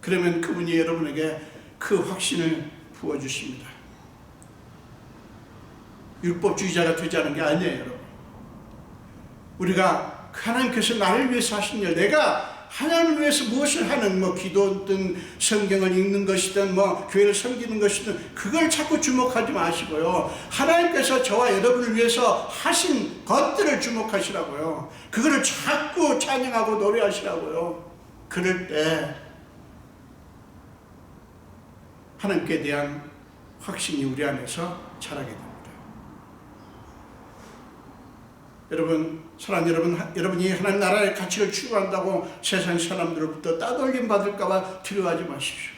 그러면 그분이 여러분에게 그 확신을 부어주십니다. 율법주의자가 되자는 게 아니에요, 여러분. 우리가 하나님께서 나를 위해서 하신 일, 내가 하나님을 위해서 무엇을 하는, 기도든 성경을 읽는 것이든 교회를 섬기는 것이든 그걸 자꾸 주목하지 마시고요. 하나님께서 저와 여러분을 위해서 하신 것들을 주목하시라고요. 그거를 자꾸 찬양하고 노래하시라고요. 그럴 때 하나님께 대한 확신이 우리 안에서 자라게 됩니다. 여러분, 사랑하는 여러분, 여러분이 하나님 나라의 가치를 추구한다고 세상 사람들로부터 따돌림 받을까봐 두려워하지 마십시오.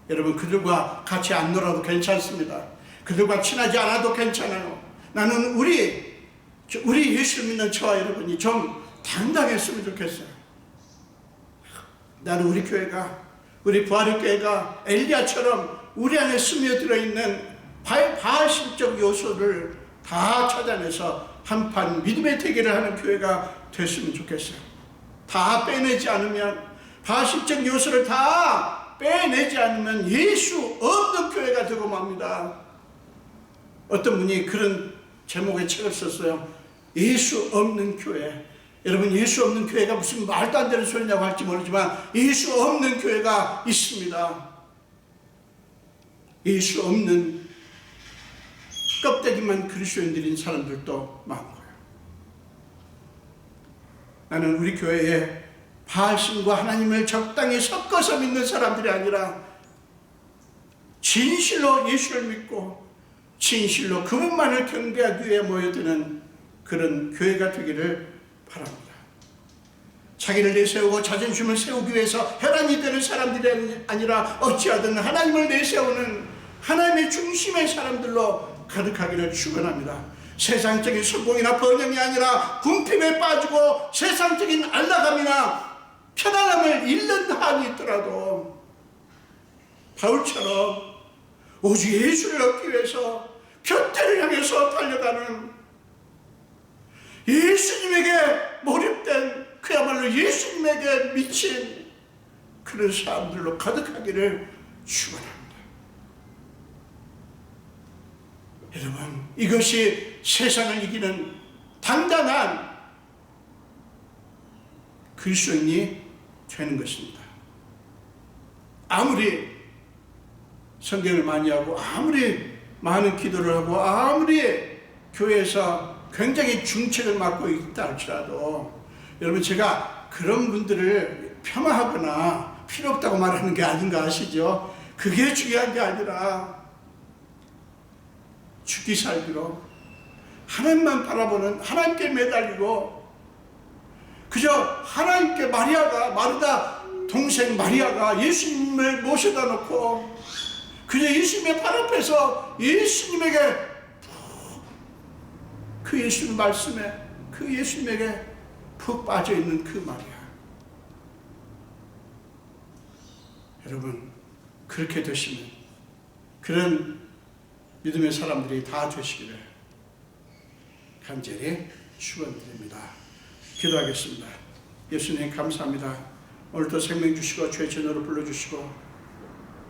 여러분, 그들과 같이 안 놀아도 괜찮습니다. 그들과 친하지 않아도 괜찮아요. 나는 우리 예수 믿는 저와 여러분이 좀 당당했으면 좋겠어요. 나는 우리 교회가, 우리 부활의 교회가 엘리야처럼 우리 안에 스며들어 있는 바알심적 요소를 다 찾아내서 한판 믿음의 대결을 하는 교회가 됐으면 좋겠어요. 다 빼내지 않으면, 바알심적 요소를 다 빼내지 않으면 예수 없는 교회가 되고 맙니다. 어떤 분이 그런 제목의 책을 썼어요. 예수 없는 교회. 여러분, 예수 없는 교회가 무슨 말도 안 되는 소리냐고 할지 모르지만 예수 없는 교회가 있습니다. 예수 없는 껍데기만 그리스도인들인 사람들도 많고요. 나는 우리 교회에 바알신과 하나님을 적당히 섞어서 믿는 사람들이 아니라 진실로 예수를 믿고 진실로 그분만을 경배하기 위해 모여드는 그런 교회가 되기를 바랍니다. 자기를 내세우고 자존심을 세우기 위해서 혈안이 되는 사람들이 아니라 어찌하든 하나님을 내세우는 하나님의 중심의 사람들로 가득하기를 축원합니다. 세상적인 성공이나 번영이 아니라 궁핍에 빠지고 세상적인 안락함이나 편안함을 잃는 한이 있더라도 바울처럼 오직 예수를 얻기 위해서 곁대를 향해서 달려가는 예수님에게 몰입된 그야말로 예수님에게 미친 그런 사람들로 가득하기를 축원합니다. 여러분, 이것이 세상을 이기는 당당한 그리스도인이 되는 것입니다. 아무리 성경을 많이 하고 아무리 많은 기도를 하고 아무리 교회에서 굉장히 중책을 맡고 있다 할지라도 여러분, 제가 그런 분들을 폄하하거나 필요 없다고 말하는 게 아닌가 아시죠? 그게 중요한 게 아니라 죽기 살기로 하나님만 바라보는, 하나님께 매달리고 그저 하나님께 마르다 동생 마리아가 예수님을 모셔다 놓고 그저 예수님의 발 앞에서 예수님에게 그 예수님 말씀에 그 예수님에게 푹 빠져있는 그 마리아. 여러분, 그렇게 되시면 그런 믿음의 사람들이 다 되시기를 간절히 축원드립니다. 기도하겠습니다. 예수님 감사합니다. 오늘도 생명 주시고 주의 전으로 불러주시고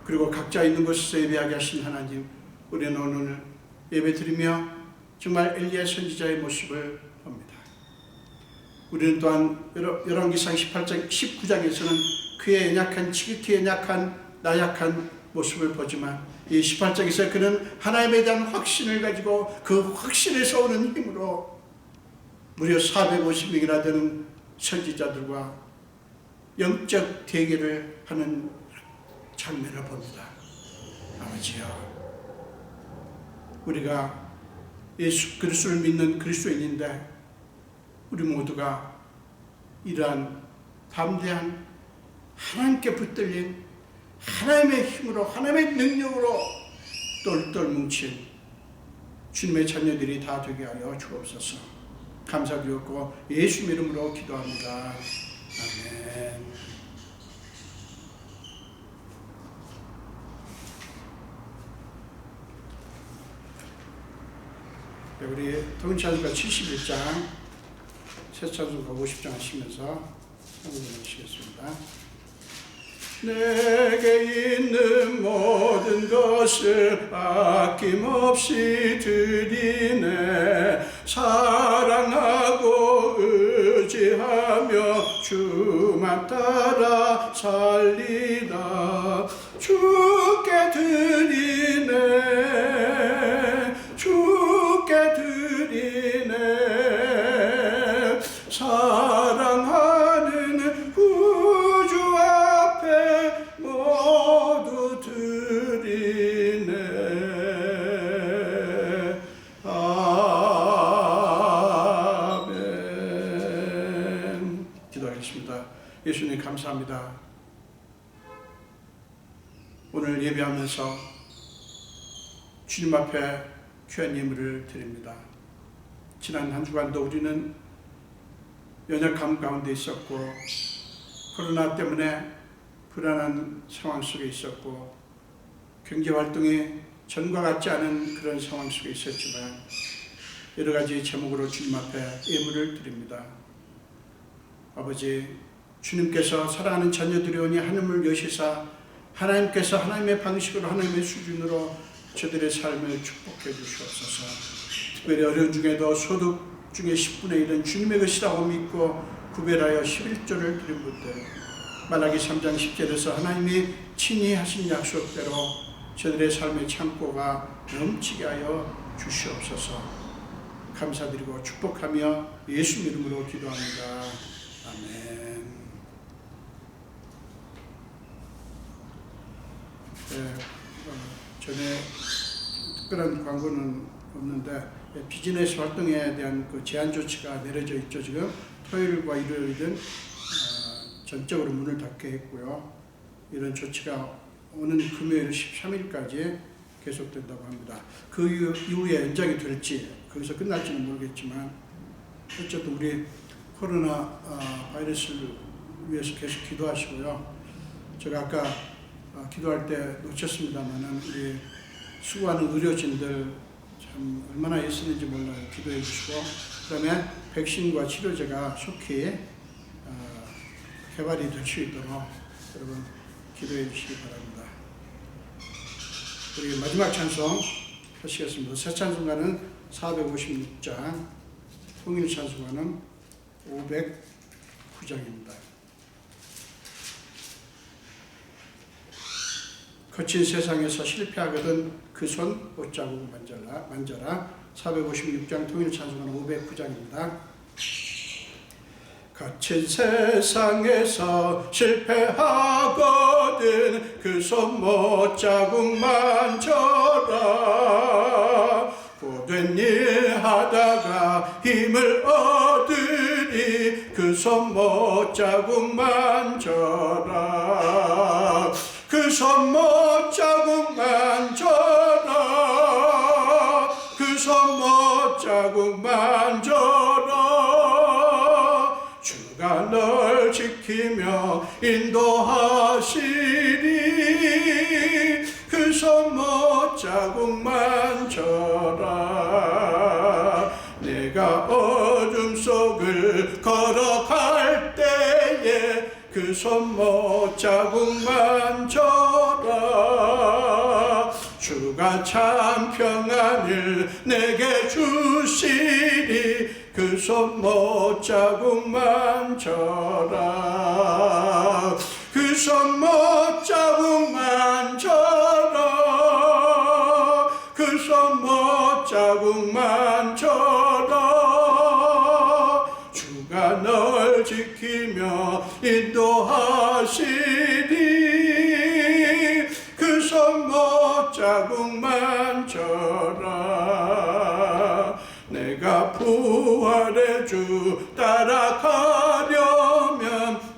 그리고 각자 있는 곳에서 예배하게 하신 하나님, 우리는 오늘 예배드리며 정말 엘리야 선지자의 모습을 봅니다. 우리는 또한 열왕기상 18장 19장에서는 그의 연약한, 지극히 연약한 나약한 모습을 보지만 이 18장에서 그는 하나님에 대한 확신을 가지고 그 확신에서 오는 힘으로 무려 450명이나 되는 선지자들과 영적 대결을 하는 장면을 봅니다. 아버지여, 우리가 예수 그리스도를 믿는 그리스도인인데 우리 모두가 이러한 담대한 하나님께 붙들린 하나님의 힘으로 하나님의 능력으로 똘똘 뭉친 주님의 자녀들이 다 되게 하여 주옵소서. 감사드렸고 예수 이름으로 기도합니다. 아멘. 우리 동찬수가 71장, 새찬수가 50장 하시면서 한번 하시겠습니다. 내게 있는 모든 것을 아낌없이 드리네. 사랑하고 의지하며 주만 따라 살리라. 주께 드리네, 주께 드리네. 사랑하는 구주 앞에 모두 드리네. 아멘. 기도하겠습니다. 예수님 감사합니다. 오늘 예배하면서 주님 앞에 귀한 예물을 드립니다. 지난 한 주간도 우리는 연약함 가운데 있었고 코로나 때문에 불안한 상황 속에 있었고 경제활동이 전과 같지 않은 그런 상황 속에 있었지만 여러 가지 제목으로 주님 앞에 예물을 드립니다. 아버지, 주님께서 사랑하는 자녀들이 오니 하늘을 여시사 하나님께서 하나님의 방식으로 하나님의 수준으로 저들의 삶을 축복해 주시옵소서. 특별히 어려운 중에도 소득 중에 10분의 1은 주님의 것이라고 믿고 구별하여 11조를 드린 분들, 말라기 3장 10절에서 하나님이 친히 하신 약속대로 저들의 삶의 창고가 넘치게 하여 주시옵소서. 감사드리고 축복하며 예수 이름으로 기도합니다. 아멘. 네, 전에 특별한 광고는 없는데 비즈니스 활동에 대한 그 제한 조치가 내려져 있죠. 지금 토요일과 일요일은 전적으로 문을 닫게 했고요. 이런 조치가 오는 금요일 13일까지 계속된다고 합니다. 그 이후에 연장이 될지 거기서 끝날지는 모르겠지만 어쨌든 우리 코로나 바이러스를 위해서 계속 기도하시고요. 제가 아까 기도할 때 놓쳤습니다만 우리 수고하는 의료진들 참 얼마나 애쓰는지 몰라요. 기도해 주시고 그 다음에 백신과 치료제가 속히 개발이 될 수 있도록 여러분 기도해 주시기 바랍니다. 우리 마지막 찬송 하시겠습니다. 새 찬송가는 456장, 통일 찬송가는 509장입니다. 거친 세상에서 실패하거든 그 손 옷자국 만져라. 456장 통일 찬송가는 509장입니다. 거친 세상에서 실패하거든 그 손 못자국 만져라. 고된 일 하다가 힘을 얻으리 그 손 못자국 만져라. 그 손 못자국 만져라. 그 손 못자국 만져라. 주가 널 지키며 인도하시리. 그 손 못자국 만져라. 내가 어둠 속을 걸어갈 때에 그 손 못자국 만져라. 주가 참 평안을 내게 주시리. 그 손 못자국 만져라. 그 손 못자국 만져라. 그 손 못자국 만져라. 주가 널 지키며 인도하시리. 그 손 못자국 만져라. 내가 부활의 주 따라가려면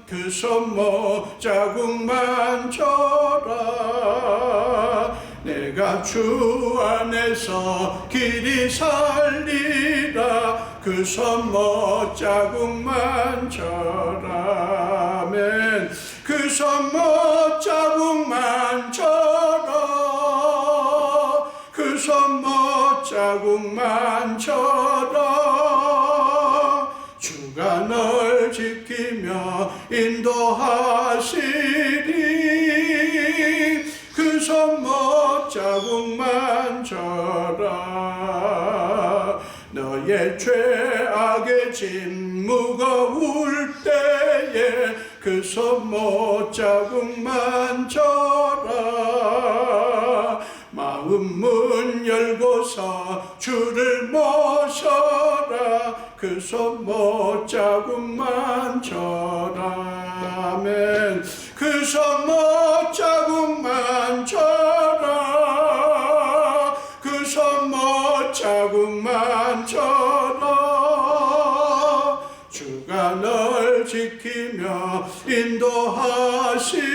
그 손 못자국 만져라. 내가 주 안에서 길이 살리라. 그 손 못자국 만져라. 아멘. 그 손 못자국 만져라. 그 손 못자국 만져라. 주가 널 지키며 인도하시리. 그 손 못자국 만져라. 너의 죄악의 짐 무거울 때에 그 손 못자국 만져라. 마음 문 열고서 주를 모셔라. 그 손 못자국 만져라. 아멘. 그 손 못자국 만져라. 그 손 못자국 만져라. 주가 널 지키며 인도하시리.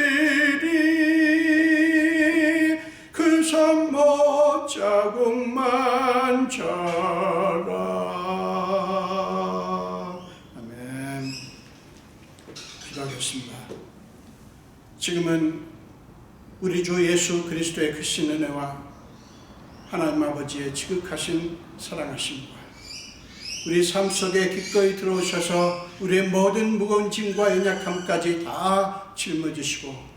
그 손 못자국 만져라. 아멘. 기도하겠습니다. 지금은 우리 주 예수 그리스도의 크신 은혜와 하나님 아버지의 지극하신 사랑하심과 우리 삶 속에 기꺼이 들어오셔서 우리의 모든 무거운 짐과 연약함까지 다 짊어지시고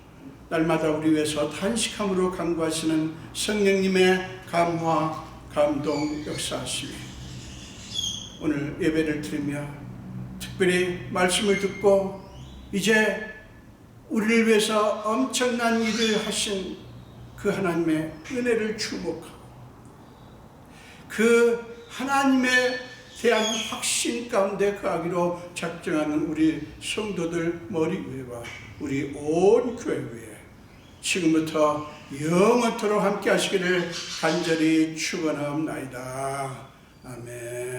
날마다 우리 위해서 탄식함으로 간구하시는 성령님의 감화, 감동, 역사하시며 오늘 예배를 드리며 특별히 말씀을 듣고 이제 우리를 위해서 엄청난 일을 하신 그 하나님의 은혜를 주목하고 그 하나님에 대한 확신 가운데 거하기로 작정하는 우리 성도들 머리 위와 우리 온 교회 위에 지금부터 영원토록 함께 하시기를 간절히 축원하옵나이다. 아멘.